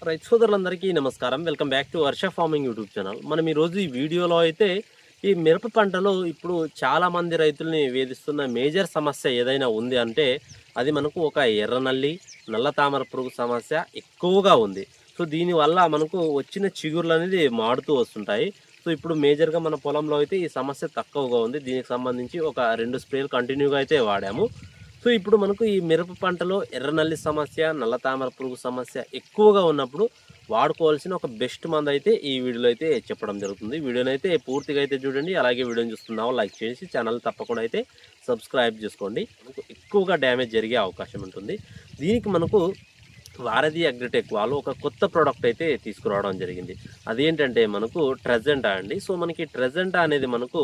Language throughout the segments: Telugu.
రైతు సోదరులందరికీ నమస్కారం. Welcome back to Varsha farming YouTube channel. మనం ఈరోజు ఈ వీడియోలో అయితే ఈ మిరప పంటలో ఇప్పుడు చాలామంది రైతుల్ని వేధిస్తున్న మేజర్ సమస్య ఏదైనా ఉంది అంటే అది మనకు ఒక ఎర్రనల్లి, నల్ల తామర పురుగు సమస్య ఎక్కువగా ఉంది. సో దీనివల్ల మనకు వచ్చిన చిగుర్లు అనేది మాడుతూ వస్తుంటాయి. సో ఇప్పుడు మేజర్‌గా మన పొలంలో అయితే ఈ సమస్య తక్కువగా ఉంది. దీనికి సంబంధించి ఒక 2 స్ప్రేలు కంటిన్యూగా అయితే వాడాము. సో ఇప్పుడు మనకు ఈ మిరప పంటలో ఎర్రనల్లి సమస్య, నల్ల తామర పురుగు సమస్య ఎక్కువగా ఉన్నప్పుడు వాడుకోవాల్సిన ఒక బెస్ట్ మందు అయితే ఈ వీడియోలో అయితే చెప్పడం జరుగుతుంది. వీడియోని అయితే పూర్తిగా అయితే చూడండి. అలాగే వీడియోని చూస్తున్నావో లైక్ చేసి ఛానల్ తప్పకుండా అయితే సబ్స్క్రైబ్ చేసుకోండి. మనకు ఎక్కువగా డ్యామేజ్ జరిగే అవకాశం ఉంటుంది. దీనికి మనకు వారధి అగ్రిటెక్ వాళ్ళు ఒక కొత్త ప్రోడక్ట్ అయితే తీసుకురావడం జరిగింది. అదేంటంటే మనకు ట్రెజెంటా అండి. సో మనకి ట్రెజెంటా అనేది మనకు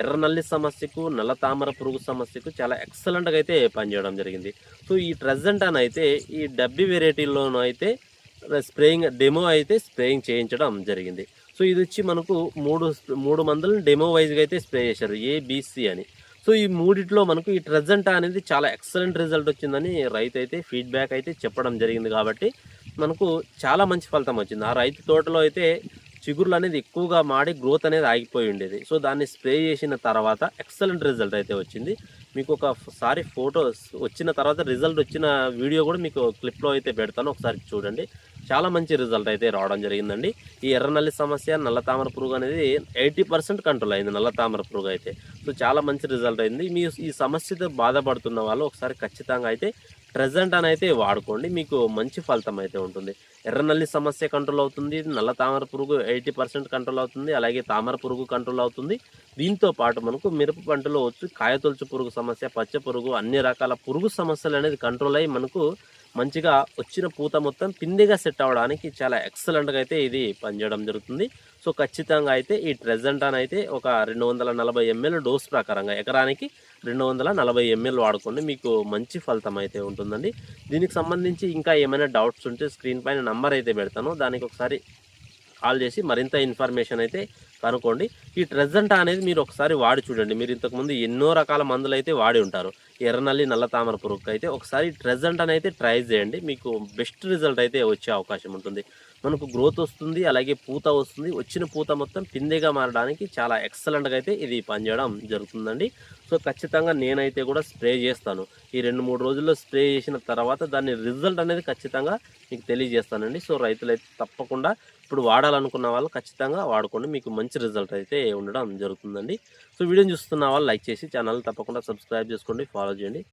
ఎర్రనల్లి సమస్యకు, నల్ల తామర పురుగు సమస్యకు చాలా ఎక్సలెంట్‌గా అయితే పనిచేయడం జరిగింది. సో ఈ ట్రెజెంటానైతే ఈ డబ్బీ వెరైటీలోనూ అయితే స్ప్రేయింగ్ డెమో అయితే స్ప్రేయింగ్ చేయించడం జరిగింది. సో ఇదొచ్చి మనకు 3 మందులను డెమో వైస్‌గా అయితే స్ప్రే చేశారు. ఏ, బి, సి అని. సో ఈ మూడిట్లో మనకు ఈ ట్రెజెంటా అనేది చాలా ఎక్సలెంట్ రిజల్ట్ వచ్చిందని రైతు అయితే ఫీడ్‌బ్యాక్ అయితే చెప్పడం జరిగింది కాబట్టి మనకు చాలా మంచి ఫలితం వచ్చింది. ఆ రైతు తోటలో అయితే చిగుర్లు అనేది ఎక్కువగా మాడి గ్రోత్ అనేది ఆగిపోయి ఉండేది. సో దాన్ని స్ప్రే చేసిన తర్వాత ఎక్సలెంట్ రిజల్ట్ అయితే వచ్చింది. మీకు ఒకసారి ఫోటోస్ వచ్చిన తర్వాత రిజల్ట్ వచ్చిన వీడియో కూడా మీకు క్లిప్‌లో అయితే పెడతాను. ఒకసారి చూడండి. చాలా మంచి రిజల్ట్ అయితే రావడం జరిగిందండి. ఈ ఎర్రనల్లి సమస్య, నల్ల తామర పురుగు అనేది 80% కంట్రోల్ అయింది నల్ల తామర పురుగు అయితే. సో చాలా మంచి రిజల్ట్ అయింది. మీ ఈ సమస్యతో బాధపడుతున్న వాళ్ళు ఒకసారి ఖచ్చితంగా అయితే ట్రెజెంటాని అయితే వాడుకోండి. మీకు మంచి ఫలితం అయితే ఉంటుంది. ఎర్రనల్లి సమస్య కంట్రోల్ అవుతుంది. నల్ల తామర పురుగు 80% కంట్రోల్ అవుతుంది. అలాగే తామర పురుగు కంట్రోల్ అవుతుంది. దీంతో పాటు మనకు మిరప పంటలో వచ్చి కాయతొలుచు పురుగు సమస్య, పచ్చ పురుగు అన్ని రకాల పురుగు సమస్యలు అనేది కంట్రోల్ అయ్యి మనకు మంచిగా వచ్చిన పూత మొత్తం పిందెగా సెట్ అవ్వడానికి చాలా ఎక్సలెంట్‌గా అయితే ఇది పనిచేయడం జరుగుతుంది. సో ఖచ్చితంగా అయితే ఈ ట్రెజెంటాని అయితే ఒక 240 ఎంఎల్ డోస్ ప్రకారంగా ఎకరానికి 240 ఎంఎల్ వాడుకోండి. మీకు మంచి ఫలితం అయితే ఉంటుందండి. దీనికి సంబంధించి ఇంకా ఏమైనా డౌట్స్ ఉంటే స్క్రీన్ పైన నంబర్ అయితే పెడతాను. దానికి ఒకసారి కాల్ చేసి మరింత ఇన్ఫర్మేషన్ అయితే కనుక్కోండి. ఈ ట్రెజెంటా అనేది మీరు ఒకసారి వాడి చూడండి. మీరు ఇంతకుముందు ఎన్నో రకాల మందులైతే వాడి ఉంటారు. ఎర్రనల్లి, నల్ల తామర పురుగుకైతే ఒకసారి ట్రెజెంటానైతే ట్రై చేయండి. మీకు బెస్ట్ రిజల్ట్ అయితే వచ్చే అవకాశం ఉంటుంది. మనకు గ్రోత్ వస్తుంది. అలాగే పూత వస్తుంది. వచ్చిన పూత మొత్తం పిందెగా మారడానికి చాలా ఎక్సలెంట్‌గా అయితే ఇది పనిచేయడం జరుగుతుందండి. సో ఖచ్చితంగా నేనైతే కూడా స్ప్రే చేస్తాను. ఈ 2, 3 రోజుల్లో స్ప్రే చేసిన తర్వాత దాని రిజల్ట్ అనేది ఖచ్చితంగా మీకు తెలియజేస్తానండి. సో రైతులైతే తప్పకుండా ఇప్పుడు వాడాలనుకున్న వాళ్ళు ఖచ్చితంగా వాడుకోండి. మీకు మంచి రిజల్ట్ అయితే ఉండడం జరుగుతుందండి. సో వీడియోని చూస్తున్న వాళ్ళు లైక్ చేసి ఛానల్ తప్పకుండా సబ్స్క్రైబ్ చేసుకోండి, ఫాలో చేయండి.